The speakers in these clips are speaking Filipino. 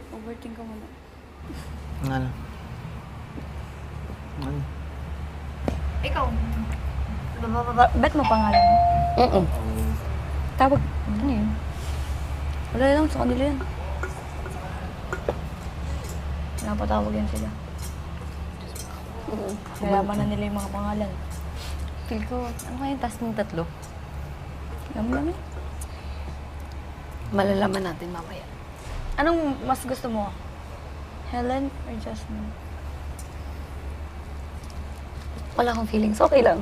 Overthink ka muna. Ano? Ano? Ikaw. Bet mo pangalan mo? Tawag. Ano yun? Wala lang, sa kanila yan. Napatawag yan sila. Nalaman na nila yung mga pangalan. Feel ko, ano kaya yung task ng tatlo? Alam mo namin. Malalaman natin mamaya. Anong mas gusto mo? Helen or Jasmine? Wala akong feelings, okay lang.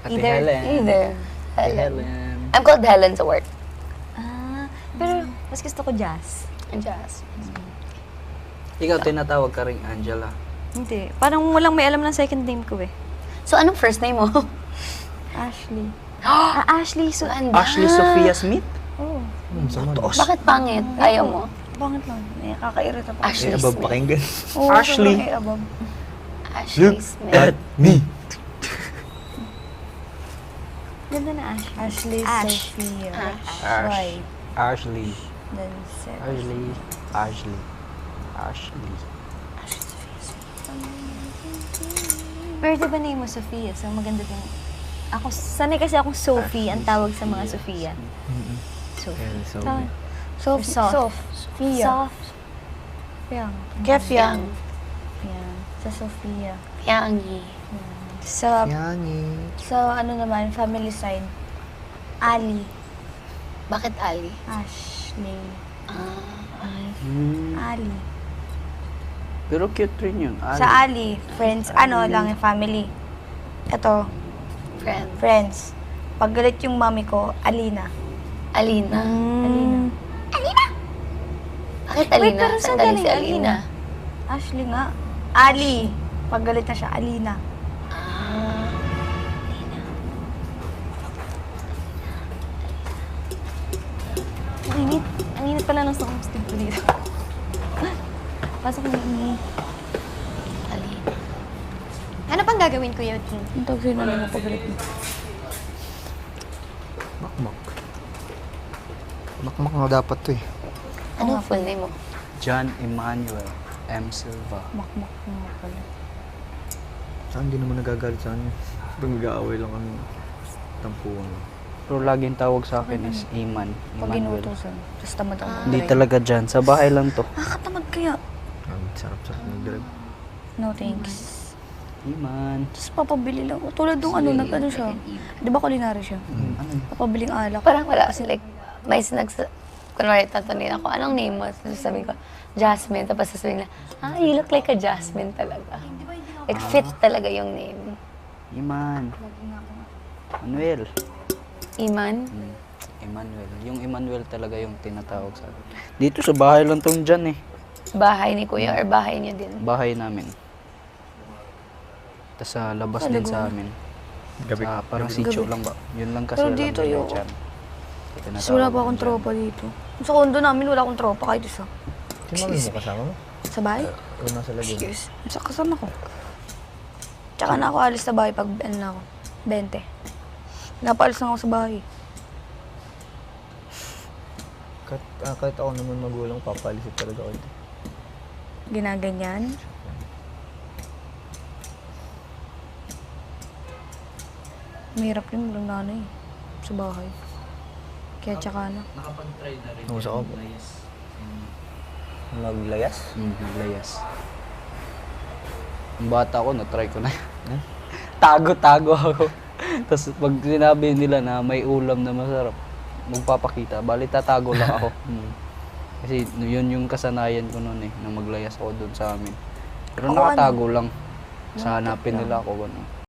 Ate Helen. Either. Ate Helen. Helen. I'm called Helen sa work. Pero mas gusto ko Jazz. Jazz. Ikaw tinatawag ka rin Angela. Hindi. Parang walang may alam ng second name ko eh. So, anong first name mo? Ashley. Ashley. So, Ashley Sophia Smith? Oo. Bakit pangit? Ayaw mo? Bakit lang? Nakakairita pa. Ashley Eh, above Smith. pakinggan. Oo, Ashley. sobrang above. Ashley Smith. At me. Ganda na Ashley. Ashley Sophia. Ash. Ashley. Then Sarah. Ashley. Ashley. Ashley. Pero diba name mo Sophia? So maganda din. Ako, sanay kasi akong Sophie ang tawag sa mga Sophia. Sophie. So, Soft. Soft. Sophia. Soft. Yang. Kefyang. Yan. Sa Sophia. Piangi. Sa, Yani. sa ano naman, family side. Ali. Bakit Ali? Ashley. Hmm. Ali. Pero cute rin yun. Sa Ali, friends, ano lang yung family. Ito, Friend. friends. Pag galit yung mami ko, Alina. Alina. Alina. Bakit Wait, Alina? pero Saan saan galing si galing Alina? Ashley nga. Ali. Pag galit na siya, Alina. Ang init. Ang init pala ng stick ko dito. Pasok mo ni. Alina. Ano pang gagawin ko yun? Ang tawag sa'yo na lang pag galit mo. Makmak. Makmak nga dapat to eh. Ano full name mo? John Emmanuel M. Silva. Makmak nga pala. Saan hindi naman nagagalit sa akin. Pag nag-aaway lang kami. Tampuan. Pero laging tawag sa akin is Iman. Pag Emmanuel. inutusan. Tapos tamad ako. Hindi talaga dyan. Sa bahay lang to. Nakakatamad kaya. Ang sarap-sarap mag-drive. No thanks. Iman. Tapos papabili lang. Tulad nung ano, nag-ano siya. Di ba kulinary siya? Ano yun? Papabiling alak. Parang wala. Like, may kunwari tatanungin ako, anong name mo? Sabi ko, Jasmine. Tapos sasabihin na, you look like a Jasmine talaga. Like, fit talaga yung name. Iman. Manuel. Iman? Emmanuel. Yung Emmanuel talaga yung tinatawag sa akin. Dito sa bahay lang tong dyan eh. Bahay ni Kuya or bahay niyo din? Bahay namin. Tapos sa labas din sa amin. Gabi. Sa parang sitio lang ba? Yun lang kasi Pero alam dito nila yun. dyan. Tapos wala pa akong tropa dito. Sa kondo namin, wala akong tropa kahit isa. Sino mo kasama mo? Sa bahay? O nasa lagay? Excuse. Sa kasama ko. Tsaka na ako alis sa bahay pag ano na ako. 20. Napaalis na ako sa bahay. Kahit ako naman magulang, papalisit talaga ako ito. Ginaganyan. Mahirap din walang nanay sa bahay. Kaya tsaka na. Nakapag-try na rin. Kumusta ka po? Maglayas? Naglayas. Ang bata ko, na-try ko na. Tago-tago ako. Tapos pag sinabi nila na may ulam na masarap, magpapakita. Bali, tatago lang ako. Kasi yun yung kasanayan ko noon eh, na maglayas ako doon sa amin. Pero Ako nakatago lang. Sa hanapin nila ako. Ano.